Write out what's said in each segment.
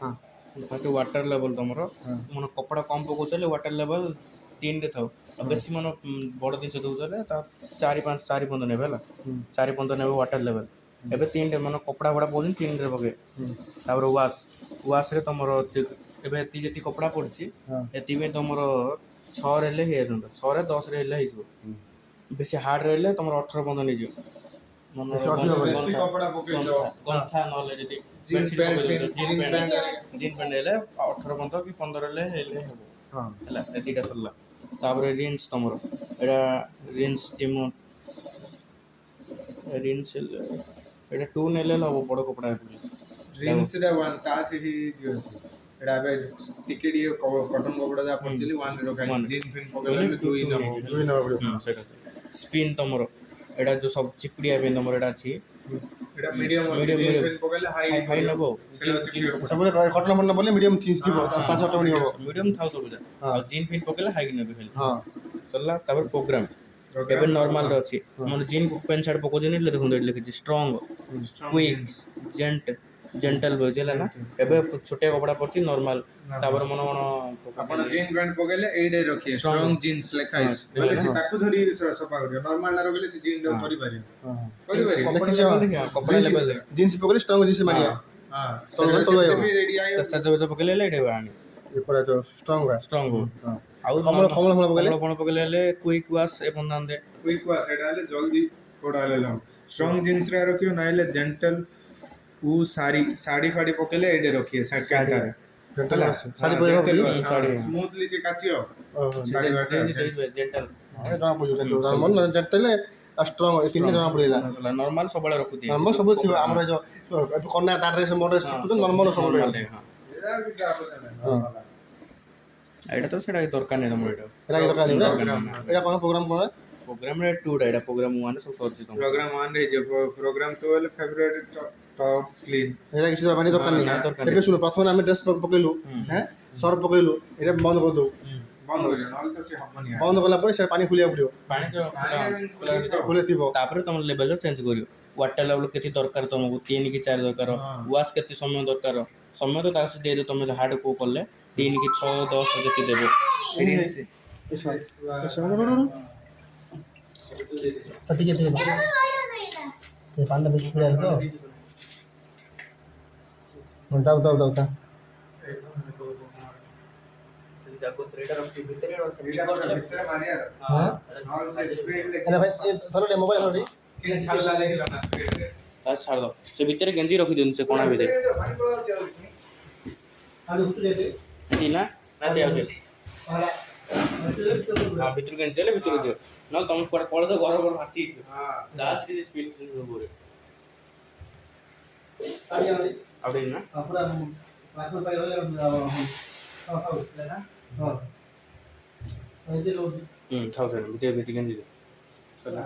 हाँ first water level तुम मन कपड़ा कम पकाउले वाटर लेवल 3 रे थाउ बेसी मन बड़ जिन दौले 4-5 ने 4-5 ने वाटर लेवल एबे 3 रे मन कपड़ा बड़ा पकाउन 3 रे पके तापर वाश रे तुम एबे जी कपड़ा पड़ी एति तुम 6 रे 6 रे 10 रे बेसी हार्ड रही तुम 18-15 नहीं गंथा ना जीन पैंट हेले 18-15 कि 15 दीटा सरला तापर रिंस तुम एटा रिंस टीम रिंस एटा 2 नेले हम बड़ कपड़ा रिंस रे 1 ता से ही जो छै एटा बे टिकेट ये कॉटन कपड़ा जा पड़छली 1 रे रखा जीन फिन पकेले 2 ही न सेटा स्पिन तुम एटा जो सब चिपड़िया पे तुम एटा अछि एटा मीडियम जीन फिन पकेले हाई नबो सब कॉटन मन बोले मीडियम चीज थी ता से ऑटोमेटिक हो मीडियम थाउ सब जा और जीन फिन पकेले हाई नेबे खाली हां चलला तापर प्रोग्राम एबे नॉर्मल रे अछि मन जीन पेंट शर्ट पको जने ले देखु लिखि स्ट्रांग क्विक जेंटल बुझला ना एबे छोटे कपड़ा पड़छि नॉर्मल तापर मन अपन जीन पैंट पकेले एडे रखिए स्ट्रांग जीन्स लेखाइ बोले से ताकू धरी सफा करियो नॉर्मल ना रखले से जीन करि पारियो कपड़ा लेवल जीन्स पकड़े स्ट्रांग जीन्स मारिया हां सजो पकेले ले एडे आनी ये पूरा जो स्ट्रांग हां आउ कमल पकेले ले क्विक वॉश ए बंदान दे क्विक वॉश एडा ले जल्दी कोडा ले लो स्ट्रांग जीन्स रे रखियो नाइले जेंटल उ साड़ी फाड़ी पकेले एडे रखिए साड़ी जेंटल साड़ी साड़ी स्मूथली से काचियो साड़ी जेंटल जना पड़ो नॉर्मल जेंटल स्ट्रांग ए तीन जना पड़ेला नॉर्मल सबले रखु दे नॉर्मल सब थियो हमरा जो कन्या ता ड्रेस मॉडल सब नॉर्मल सब हां एटा तो सेटा दरकार नै हम एटा दरकार नै एटा कोन प्रोग्राम रे 2 एटा प्रोग्राम 1 सब सरछि तुम प्रोग्राम 1 रे जे प्रोग्राम 2 वाले फेब्रुआरी टॉप क्लीन एटा किसी माने दरकार नै एबे सुनो प्रथम हम ड्रेस पकेलु हैं सर पकेलु एटा बंद कर दो बंद करियो नल तो से हमनी बंद करला पर से पानी खुलिया पड़ियो पानी जो खुले थिबो तापर तुम लेवल चेंज करियो वाटर लेवल केति दरकार तुमको 3 कि 4 दरकार वाश केति समय दरकार समय तो तासे दे दे तुम हार्ड को करले 3 कि 6 10 जेति देबे ठीक है ये पांडा बेच लिया तो जाओ जाको ट्रेडर ऑफ टी भीतर और सब भीतर मारिया हां से स्पीड ले अरे भाई ये थोड़ा ले मोबाइल हरी के छाड़ला देखला ना स्पीड रे ता छाड़ दो से भीतर गंजी रखि दिन से कोना भीतर आलू हुत ले जी ना दे आजे हां भीतर गंजी ले भीतर जो न तुम पड़ दो घर पर फासी हां दास डी स्पीड सुन बोरे आउडी ना पूरा पास में पाई रहले हां हां ऐसे लोग 1000 भीतर गंजी चला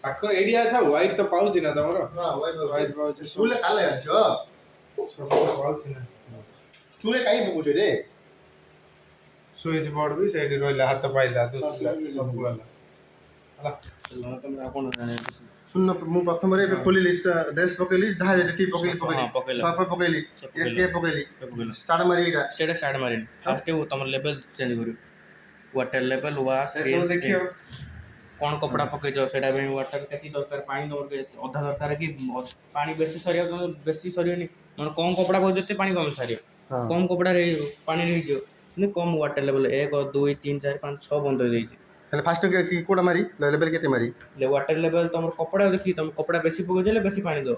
पाखो एरिया था वाइट तो पाउची ना तमरो हां वाइट पाउची स्कूल काले छ सब पाउची ना स्कूल काई पकुछ रे स्विच बोर्ड भी साइड रोइला हाथ पाइला तो सब बोला हला तुम कोन सुन मु प्रथम रे खोली लिस्ट ड्रेस पकेली जहा जेती पकेली सब पर पकेली के पकेली स्टार्ट मारी एटा सेटा स्टार्ट मारी फर्स्ट तुम लेवल चेंज करू वाटर लेवल वाश देखियो कौन कपड़ा पकेज सेटा में वाटर केती दरकार पानी दर अधा दरकार कि पानी बेसी सरिया बेसी सरियनी मन कम कपड़ा को जते पानी कम सरिया कम कपड़ा रे पानी रे जो ने कम वाटर लेवल 1 2 3 4 5 6 बंद हो जाई पहले फास्ट की कोडा मारी लेवल केते मारी ले वाटर लेवल तुम कपड़ा देखि तुम कपड़ा बेसी पकेजले बेसी पानी दो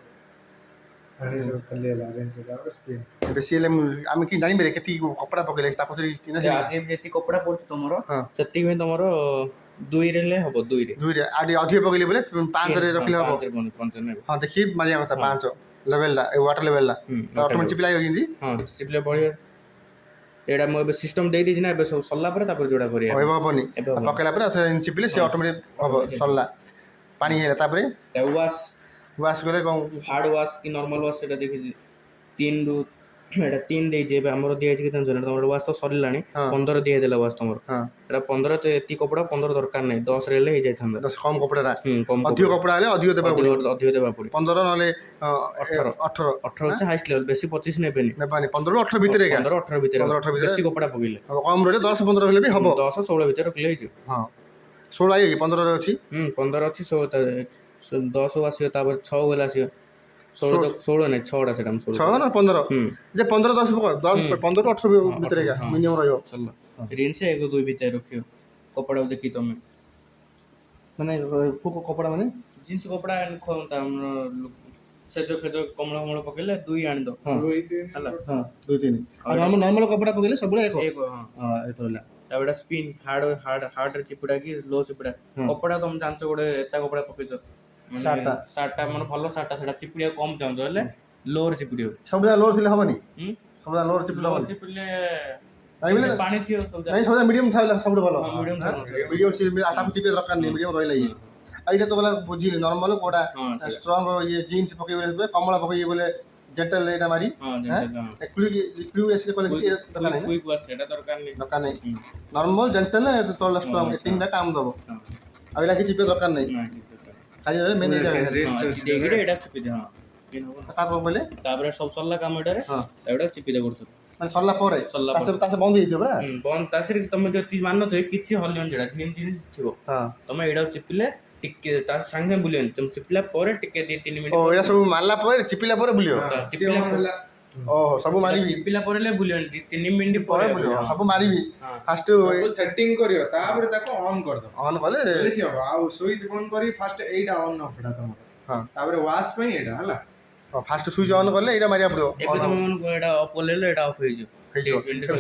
पानी से खाली ला रेंज से और स्पीड बेसी ले हम की जानि बेरे केती कपड़ा पकेले ता पथरी किना से आज जेती कपड़ा पड़ तुमरो सेति में तुमरो 2 रे ले हबो 2 रे आडी अधिक पकेले बोले 5 रे रखले हबो 5 ने हां देखि मारिया कथा 5 लेवल ला वाटर लेवल ला तो ऑटोमेटिक चिपलाई हो जिंदी हां चिपले बढ़िया एडा मो सिस्टम दे दिज ना बे सब सल्ला पर तापर जोडा करिया होइबो बनी पकेला पर चिपले से ऑटोमेटिक हबो सल्ला पानी हेला तापर वाश करे हार्ड वाश की नॉर्मल वाश सेटा देखि 3 रु ଏଇଟା 3 ଦେଇଛି ଏବେ ଆମର ଦିଆଯାଇଛି କେତେ ଜାଣିଛ ନା ତମର ୱାଶ ତ ସରିଲାଣି 15 ଦିଆଦେଲା ୱାଶ ତମର ଏଇଟା 15 ତ ଏତିକି କପଡ଼ା 15 ଦରକାର ନାହିଁ 10 ରେ ହେଲେ ହେଇଯାଇଥାନ୍ତା 10 କମ୍ କପଡ଼ାଟା କମ୍ ଅଧିକ କପଡ଼ା ହେଲେ ଅଧିକ ଦେବାକୁ ପଡ଼ିବ ଅଧିକ ଦେବାକୁ ପଡ଼ିବ 15 ନହେଲେ 18 ହଉଛି ହାଇଷ୍ଟ ଲେଭେଲ ବେଶୀ 25 ନେବେନି ନେବାନି 15 ରୁ 18 ଭିତରେ 15 18 ଭିତରେ 15 18 ଭିତରେ ବେଶୀ କପଡ଼ା ପକେଇଲେ କମ୍ ରହିଲେ 10 15 ହେଲେ ବି ହବ 10 16 ଭିତରେ ରଖିଲେ ହେଇଯିବ ହଁ 16 ଆଇ 15 ରେ ଅଛି 15 ଅଛି 10 ଆସିବ ତାପରେ 6 ଗଲା ଆସିବ 16 ନାହିଁ 6ଟା ସେଟା 6 ନା 15 ଯେ 15 10 10 15 ରୁ 18 ଭିତରେ ମିନିମମ୍ ରହିବ ରିନ୍ସ 1 2 ଭିତରେ ରଖିବ କପଡ଼ାକୁ ଦେଖି ତମେ ମାନେ କପଡ଼ା ମାନେ ଜିନ୍ସ କପଡ଼ା ଆମର ସେଜ ଫେଜ କମଳ କମଳ ପକେଇଲେ 2 ଆଣିଦ ହେଲା 2 3 ଆଉ ନର୍ମାଲ କପଡ଼ା ପକେଇଲେ ସବୁବେଳେ ଏକ ହଁ ଏକ ରହିଲା ତାପରେ ସ୍ପିନ୍ ହାର୍ଡ ରେ ଚିପୁଡ଼ା କି ଲୋ ଚିପୁଡ଼ା କପଡ଼ା ତମେ ଜାଣିଛ ଗୋଟେ ଏତା କପଡ଼ା ପକେଇଛ ସାର୍ଟଟା ମାନେ ଭଲ ସାର୍ଟଟା ସେଟା ଚିପୁଡ଼ିବାକୁ କମ୍ ଚାହୁଁଛ ହେଲେ ଲୋରେ ଚିପୁଡ଼ିବ ସବୁଯାକ ଲୋର ଥିଲେ ହବନି ସବୁଯାକ ଲୋର ଚିପୁଡ଼ିଲେ ପାଣି ଥିବ ନାଇଁ ସବୁଯାକ ମିଡ଼ିୟମ୍ ଥାଏ ସବୁଠୁ ଭଲ ମିଡ଼ିୟମ୍ ତାକୁ ଚିପିବା ଦରକାର ନାହିଁ ମିଡ଼ିୟମ୍ ରହିଲା ଇଏ ଆଉ ଏଇଟା ତ ଗଲା ବୁଝିଲି ନର୍ମାଲ କୋଉଟା ଷ୍ଟ୍ରଙ୍ଗ ଇଏ ଜିନ୍ସ ପକେଇବେ କମଳା ପକେଇବେ ବୋଲେ ଜେଣ୍ଟଲ ଏଇଟା ମାରି କ୍ଲୁ ଆସିଲେ କହିଲେ କିଛି ଦରକାର ନାହିଁ ନର୍ମାଲ ଜେଣ୍ଟଲ ତଳ ଷ୍ଟ୍ରଙ୍ଗ ତିନିଟା କାମ ଦବ ଆଉ ଏଇଟା କିଛି ଚିପିବା ଦରକାର ନାହିଁ ଖାଲି ମେନ୍ ଏଇଟା ଚିପି ଦେ ତାପରେ ବୋଲେ ତାପରେ ସବୁ ସରିଲା କାମ ଏଇଟାରେ ଏଇଟା ଚିପି ଦେ କରୁଥିବ ମାନେ ସରିଲା ପରେ ତାସେ ବନ୍ଦ ହେଇଯିବ ପରା ବନ୍ଦ ତାସରେ ତମେ ଯଦି ମାନୁଥିବ କିଛି ହଲିବନି ସେଟା ଜିନିଷ ଥିବ ତମେ ଏଇଟାକୁ ଚିପିଲେ ଟିକେ ତା ସାଙ୍ଗେ ବୁଲିବନି ତମେ ଚିପିଲା ପରେ ଟିକେ 2-3 ମିନିଟ୍ ଏଇଟା ସବୁ ମାରିଲା ପରେ ଚିପିଲା ପରେ ବୁଲିବ ଓହୋ ସବୁ ମାରିବି ଚିପିଲା ପରେ ବୁଲିବନି 2-3 ମିନିଟ୍ ପରେ ବୁଲିବ ସବୁ ମାରିବି ଫାଷ୍ଟ ସେଟିଂ କରିବ ତାପରେ ତାକୁ ଅନ୍ କରିଦବ ଅନ୍ କଲେ ଆଉ ସୁଇଚ ବନ୍ଦ କରି ଫାଷ୍ଟ ଏଇଟା ଅନ୍ ଅଫ୍ ଟା ତମର ତାପରେ ୱାଶ ପାଇଁ ଏଇଟା ହେଲା ଫାଷ୍ଟ ସୁଇଚ ଅନ୍ କଲେ ଏଇଟା ମାରିବାକୁ ପଡ଼ିବ ଏବେ ତମେ ମାନଙ୍କୁ ଏଇଟା ଅଫ୍ କଲେ ଏଇଟା ଅଫ୍ ହେଇଯିବ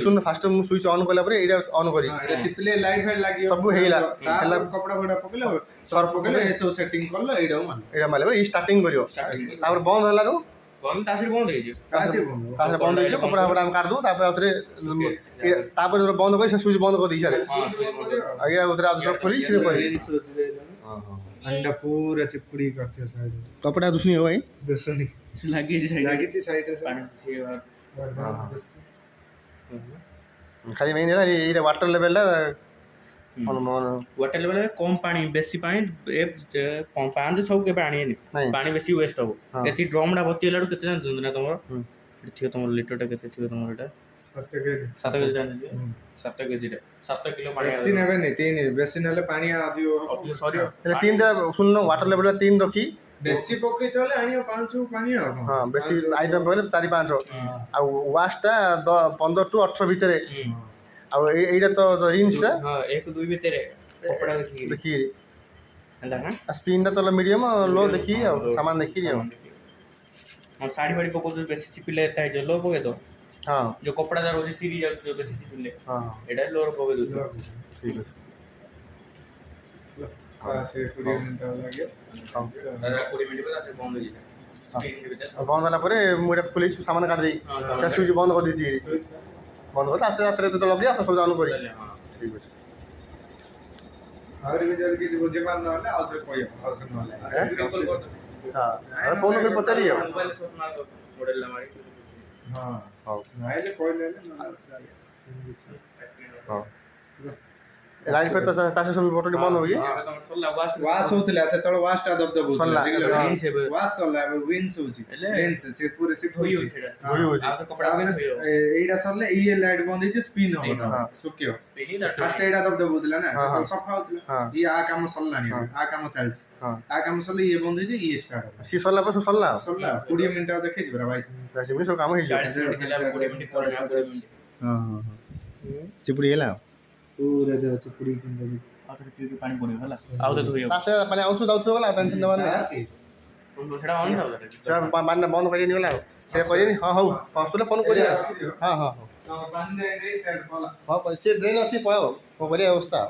ଶୁଣ ଫାଷ୍ଟ ମୁଁ ସୁଇଚ ଅନ୍ କଲା ପରେ ଏଇଟା ଅନ୍ କରି ଏଇଟା ଚିପିଲେ ଲାଇଟ୍ ଫାଇଟ୍ ଲାଗିବ ସବୁ ହେଇଲା ହେଲା କପଡ଼ା ଫପଡ଼ା ପକେଇଲେ ସର୍ଫ ପକେଇଲେ ଏସବୁ ସେଟିଂ କଲ ଏଇଟା ମାରିବ ଏଇ ଷ୍ଟାର୍ଟିଂ କରିବ ତାପରେ ବନ୍ଦ ହେଲାରୁ ତାସରେ ବନ୍ଦ ହେଇଯିବ ତାସରେ ବନ୍ଦ ହେଇଯିବ କପଡ଼ା ଫପଡ଼ା ଆମେ କାଢିଦେବୁ ତାପରେ ଆଉଥରେ ତାପରେ ବନ୍ଦ କରି ସେ ସୁଇଚ ବନ୍ଦ କରିଦେଇ ସାରେ ଆଉ ଏଇଟା ଆଉଥରେ ଖୋଲି ସିଏ କରିବେ अंडा पूरा चिपड़ी करते हो साइड कपड़ा दुसनी हो भाई दुसनी लगी साइड से खाली मेन है ये वाटर लेवल ला वाटर लेवल कम पानी बेसी पानी ए 5 6 के पानी नहीं पानी बेसी वेस्ट हो एती ड्रम डा भर्ती हेलाडू केते जान ना तमर थियो तमर लीटर टा केते थियो तमर एटा 7 केजी 7 केजी रे 7 किलो पानी बेसी नेबे नहीं 3 बेसी नेले पानी आदियो सॉरी એટલે 3 टा सुननो वाटर लेवल 3 रखी बेसी पके चले आनियो 5 पानी हां बेसी आइटम पहले 4 5 आ वाश टा 15 टू 18 भितरे आ एइडा तो रिंस हां 1 2 भितरे कपड़ा देखी हला ना स्पिन टा तो मीडियम लो देखी आ सामान देखी और साड़ी वाड़ी पको जो बेसी चिपिले था जो लो पके दो हां जो कपड़ा जा रोजी चिरी जा जो बेसी चिपिले हां एडा लोर पके दो ठीक है से 20 मिनिट लागे 20 मिनिट बाद से बंद हो जाए बंद होला परे मु एटा पुलिस सामान काट देई से स्विच बंद कर देसी बंद होता आसे रात रे तो लगे आसे सब जानू करी ठीक है और भी जल्दी की बुझे मान ना और से कोई और से ना हां अरे फोन कर पचारिए मोबाइल सोच मार मॉडल ला मारी हां हां नाइले कोई ले हां लाइट पे तो तासे सब बटन बंद हो गई वाश होतले से तळ वाश टा दब दब होतले वाश सला विंस होची विंस से पूरे शिफ्ट होई छेडा होई आ तो कपड़ा एइडा सरले ई लाइट बंद होई स्पिन हो सुकियो स्पिन फास्ट एइडा दब दब होतला ना से सफा होतला ई आ काम सरलानी आ काम चलछ आ काम सरले ई बंद होई ई स्टार्ट हो सी सरला पर सरला 20 मिनिट देखे छी बरा 22 मिनिट सब काम होई 40 मिनिट दिला 20 मिनिट पर हां हां चिपड़ी गेला पूरा दे चिपड़ी किंदा आखिर के पानी पड़े होला आउ दे धोइयो तासे पानी आउथु दाउथु होला टेंशन लेवा ना सेटा ऑन था सेटा माने बंद करिए नहीं होला से करिए हां हां पासले फोन करिए हां हां हां बंद दे नहीं सेट होला हां से ड्रेन अछि पळाओ को करिए अवस्था